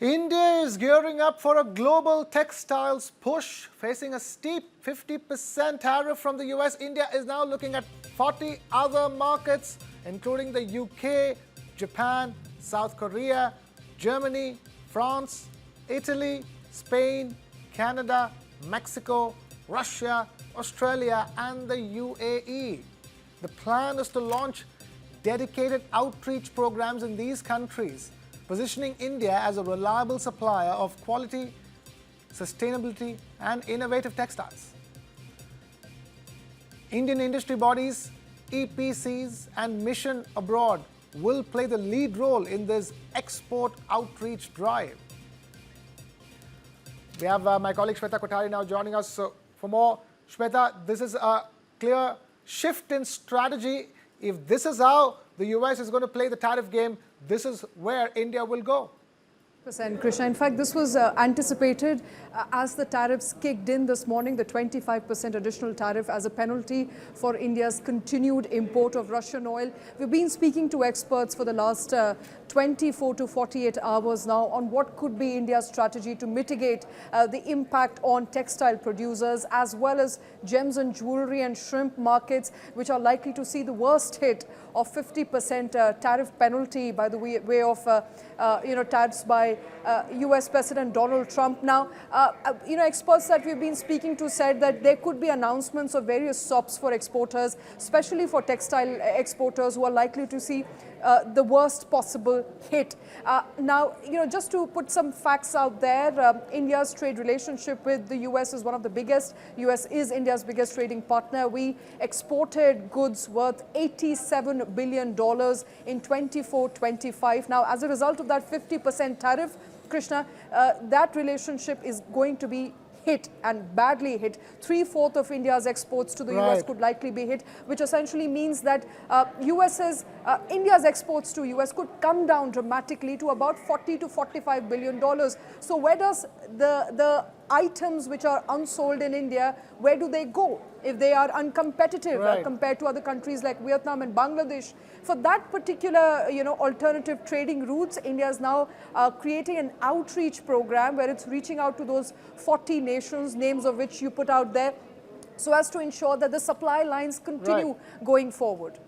India is gearing up for a global textiles push, facing a steep 50% tariff from the US. India is now looking at 40 other markets, including the UK, Japan, South Korea, Germany, France, Italy, Spain, Canada, Mexico, Russia, Australia, and the UAE. The plan is to launch dedicated outreach programs in these countries, positioning India as a reliable supplier of quality, sustainability, and innovative textiles. Indian industry bodies, EPCs, and Mission Abroad will play the lead role in this export outreach drive. We have my colleague Shweta Kothari now joining us. So for more, Shweta, this is a clear shift in strategy. If this is how the US is going to play the tariff game, this is where India will go. Krishna. In fact, this was anticipated as the tariffs kicked in this morning, the 25% additional tariff as a penalty for India's continued import of Russian oil. We've been speaking to experts for the last 24 to 48 hours now on what could be India's strategy to mitigate the impact on textile producers, as well as gems and jewelry and shrimp markets, which are likely to see the worst hit of 50% tariff penalty by the way of tariffs by US President Donald Trump. Now, experts that we've been speaking to said that there could be announcements of various stops for exporters, especially for textile exporters who are likely to see the worst possible hit. Now, just to put some facts out there, India's trade relationship with the US is one of the biggest. US is India's biggest trading partner. We exported goods worth $87 billion in 24-25. Now, as a result of that 50% tariff, Krishna, that relationship is going to be hit, and badly hit. 3/4 of India's exports to the US could likely be hit, which essentially means that India's exports to US could come down dramatically to about $40 to $45 billion. So where does the items which are unsold in India, where do they go if they are uncompetitive compared to other countries like Vietnam and Bangladesh? For that particular, alternative trading routes, India is now creating an outreach program where it's reaching out to those 40 nations, names of which you put out there, so as to ensure that the supply lines continue going forward.